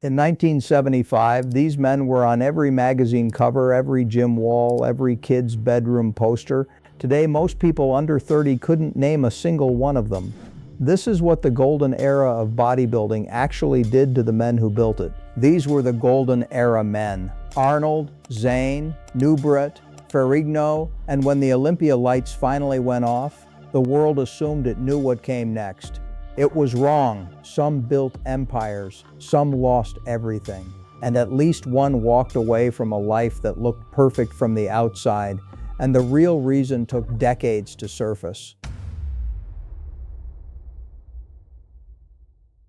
In 1975, these men were on every magazine cover, every gym wall, every kid's bedroom poster. Today, most people under 30 couldn't name a single one of them. This is what the golden era of bodybuilding actually did to the men who built it. These were the golden era men: Arnold, Zane, Lou Ferrigno, and when the Olympia lights finally went off, the world assumed it knew what came next. It was wrong. Some built empires, some lost everything, and at least one walked away from a life that looked perfect from the outside, and the real reason took decades to surface.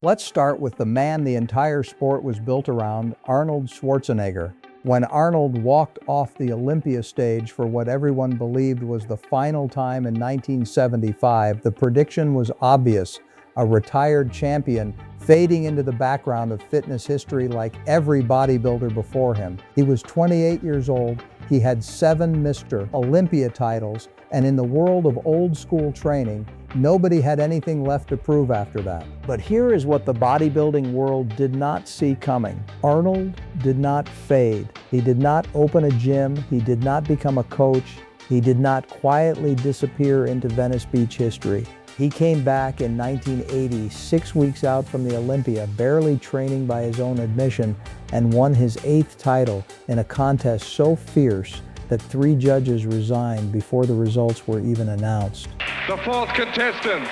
Let's start with the man the entire sport was built around, Arnold Schwarzenegger. When Arnold walked off the Olympia stage for what everyone believed was the final time in 1975, the prediction was obvious: a retired champion fading into the background of fitness history like every bodybuilder before him. He was 28 years old, he had 7 Mr. Olympia titles, and in the world of old school training, nobody had anything left to prove after that. But here is what the bodybuilding world did not see coming. Arnold did not fade. He did not open a gym. He did not become a coach. He did not quietly disappear into Venice Beach history. He came back in 1980, 6 weeks out from the Olympia, barely training by his own admission, and won his 8th title in a contest so fierce that 3 judges resigned before the results were even announced. The 4th contestant,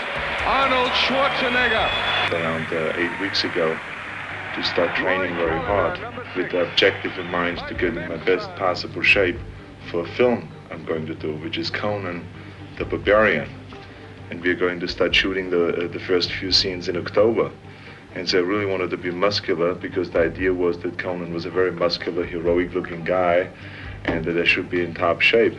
Arnold Schwarzenegger. Around 8 weeks ago, to start training very hard with the objective in mind to get in my best possible shape for a film I'm going to do, which is Conan the Barbarian. And we're going to start shooting the first few scenes in October. And so I really wanted to be muscular because the idea was that Conan was a very muscular, heroic-looking guy and that I should be in top shape.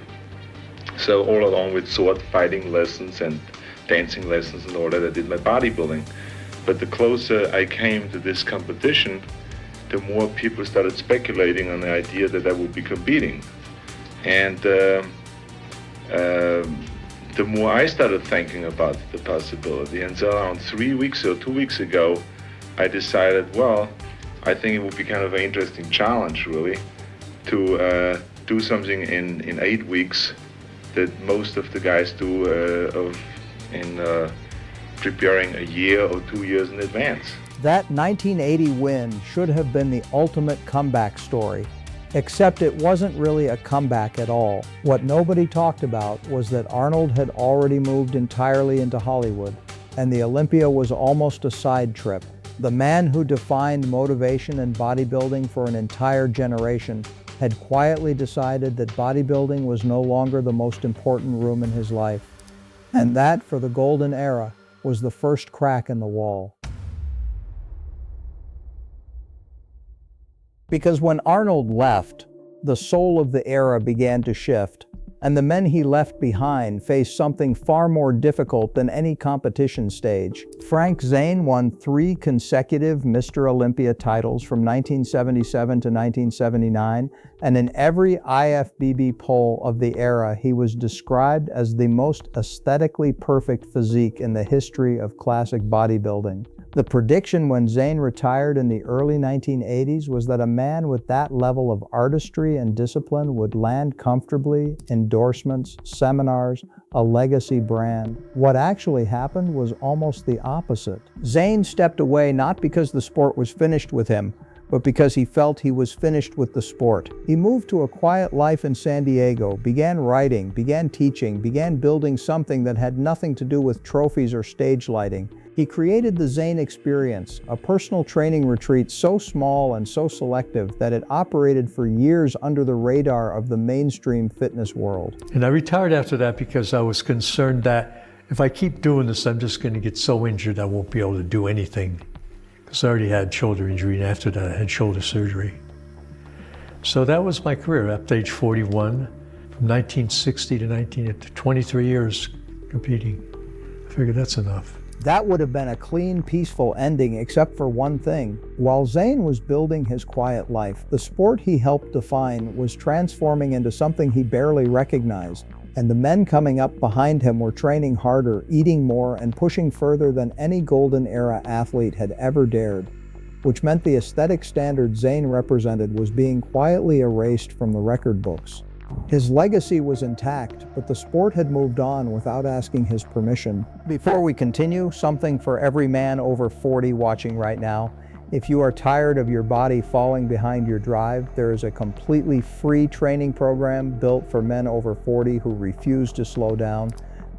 So all along with sword fighting lessons and dancing lessons and all that, I did my bodybuilding. But the closer I came to this competition, the more people started speculating on the idea that I would be competing. And the more I started thinking about the possibility. And so around 3 weeks or 2 weeks ago, I decided, well, I think it would be kind of an interesting challenge, really, to do something in 8 weeks that most of the guys do in preparing a year or 2 years in advance. That 1980 win should have been the ultimate comeback story. Except it wasn't really a comeback at all. What nobody talked about was that Arnold had already moved entirely into Hollywood, and the Olympia was almost a side trip. The man who defined motivation and bodybuilding for an entire generation had quietly decided that bodybuilding was no longer the most important room in his life. And that, for the golden era, was the first crack in the wall. Because when Arnold left, the soul of the era began to shift, and the men he left behind faced something far more difficult than any competition stage. Zane won 3 consecutive Mr. Olympia titles from 1977 to 1979, and in every IFBB poll of the era, he was described as the most aesthetically perfect physique in the history of classic bodybuilding. The prediction when Zane retired in the early 1980s was that a man with that level of artistry and discipline would land comfortably, endorsements, seminars, a legacy brand. What actually happened was almost the opposite. Zane stepped away not because the sport was finished with him, but because he felt he was finished with the sport. He moved to a quiet life in San Diego, began writing, began teaching, began building something that had nothing to do with trophies or stage lighting. He created the Zane Experience, a personal training retreat so small and so selective that it operated for years under the radar of the mainstream fitness world. And I retired after that because I was concerned that if I keep doing this, I'm just going to get so injured I won't be able to do anything. Because I already had shoulder injury, and after that I had shoulder surgery. So that was my career up to age 41, from 1960 to 23 years competing. I figured that's enough. That would have been a clean, peaceful ending except for one thing. While Zane was building his quiet life, the sport he helped define was transforming into something he barely recognized. And the men coming up behind him were training harder, eating more, and pushing further than any golden era athlete had ever dared. which meant the aesthetic standard Zane represented was being quietly erased from the record books. His legacy was intact, but the sport had moved on without asking his permission. Before we continue, something for every man over 40 watching right now. If you are tired of your body falling behind your drive, there is a completely free training program built for men over 40 who refuse to slow down,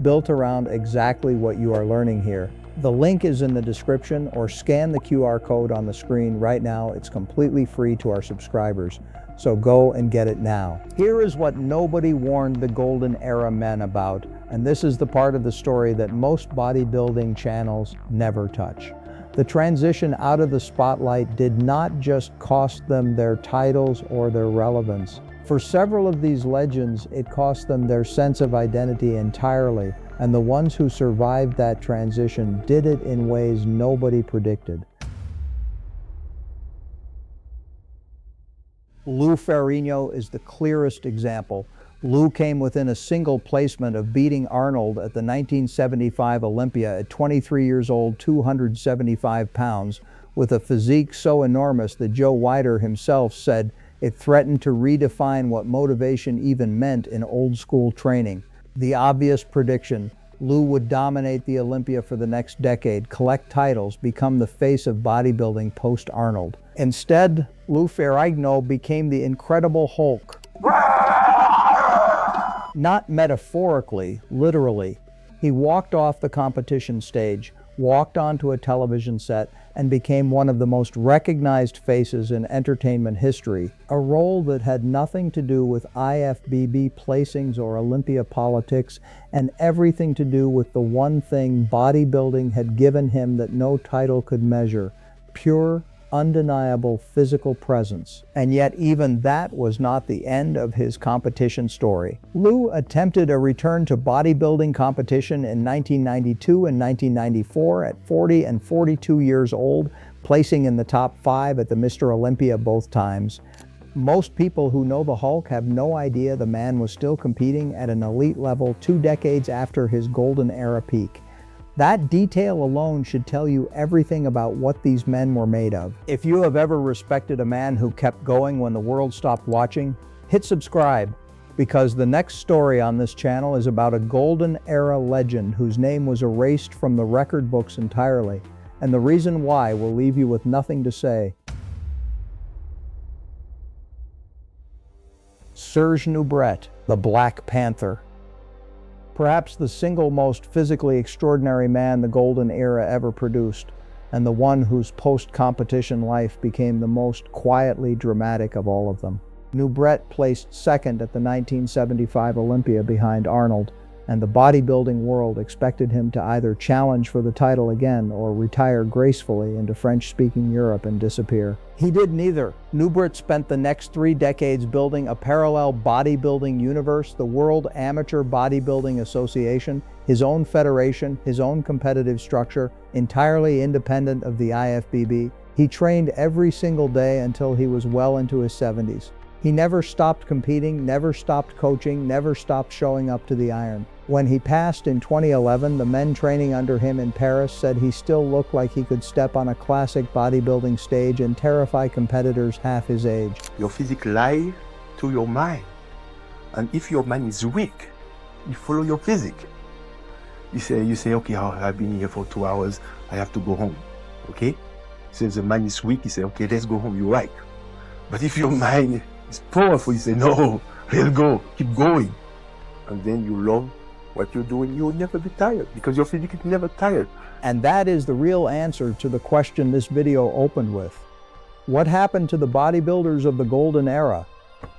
built around exactly what you are learning here. The link is in the description, or scan the QR code on the screen right now. It's completely free to our subscribers, so go and get it now. Here is what nobody warned the golden era men about, and this is the part of the story that most bodybuilding channels never touch. The transition out of the spotlight did not just cost them their titles or their relevance. For several of these legends, it cost them their sense of identity entirely, and the ones who survived that transition did it in ways nobody predicted. Lou Ferrigno is the clearest example. Lou came within a single placement of beating Arnold at the 1975 Olympia at 23 years old, 275 pounds, with a physique so enormous that Joe Weider himself said it threatened to redefine what motivation even meant in old school training. The obvious prediction: Lou would dominate the Olympia for the next decade, collect titles, become the face of bodybuilding post-Arnold. Instead, Lou Ferrigno became the Incredible Hulk. Not metaphorically, literally. He walked off the competition stage, walked onto a television set, and became one of the most recognized faces in entertainment history, a role that had nothing to do with IFBB placings or Olympia politics, and everything to do with the one thing bodybuilding had given him that no title could measure: pure, undeniable physical presence. And yet even that was not the end of his competition story. Lou attempted a return to bodybuilding competition in 1992 and 1994 at 40 and 42 years old, placing in the top 5 at the Mr. Olympia both times. Most people who know the Hulk have no idea the man was still competing at an elite level 2 decades after his golden era peak. That detail alone should tell you everything about what these men were made of. If you have ever respected a man who kept going when the world stopped watching, hit subscribe, because the next story on this channel is about a golden era legend whose name was erased from the record books entirely, and the reason why will leave you with nothing to say. Serge Nubret, the Black Panther. Perhaps the single most physically extraordinary man the golden era ever produced, and the one whose post-competition life became the most quietly dramatic of all of them. Nubret placed second at the 1975 Olympia behind Arnold, and the bodybuilding world expected him to either challenge for the title again or retire gracefully into French-speaking Europe and disappear. He did neither. Nubret spent the next 3 decades building a parallel bodybuilding universe, the World Amateur Bodybuilding Association, his own federation, his own competitive structure, entirely independent of the IFBB. He trained every single day until he was well into his 70s. He never stopped competing, never stopped coaching, never stopped showing up to the iron. When he passed in 2011, the men training under him in Paris said he still looked like he could step on a classic bodybuilding stage and terrify competitors half his age. Your physique lies to your mind. And if your mind is weak, you follow your physique. You say, okay, I've been here for 2 hours, I have to go home, okay? So if the mind is weak, you say, okay, let's go home, you're right. But if your mind is powerful, you say, no, let's go, keep going. And then you love what you're doing, you'll never be tired because your physique is never tired. And that is the real answer to the question this video opened with. What happened to the bodybuilders of the golden era?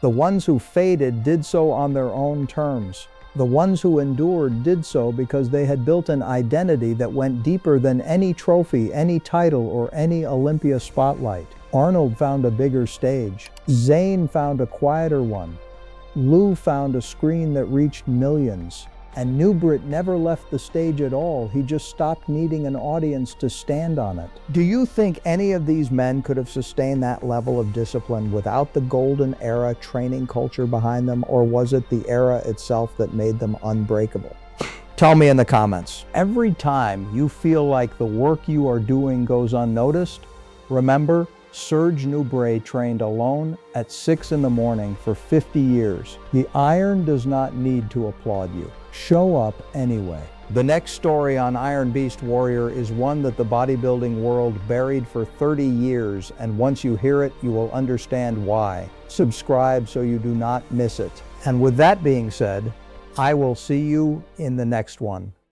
The ones who faded did so on their own terms. The ones who endured did so because they had built an identity that went deeper than any trophy, any title, or any Olympia spotlight. Arnold found a bigger stage. Zane found a quieter one. Lou found a screen that reached millions. And Nubret never left the stage at all. He just stopped needing an audience to stand on it. Do you think any of these men could have sustained that level of discipline without the golden era training culture behind them, or was it the era itself that made them unbreakable? Tell me in the comments. Every time you feel like the work you are doing goes unnoticed, Remember, Serge Nubret trained alone at 6 in the morning for 50 years. The iron does not need to applaud you. Show up anyway. The next story on Iron Beast Warrior is one that the bodybuilding world buried for 30 years, and once you hear it, you will understand why. Subscribe so you do not miss it. And with that being said, I will see you in the next one.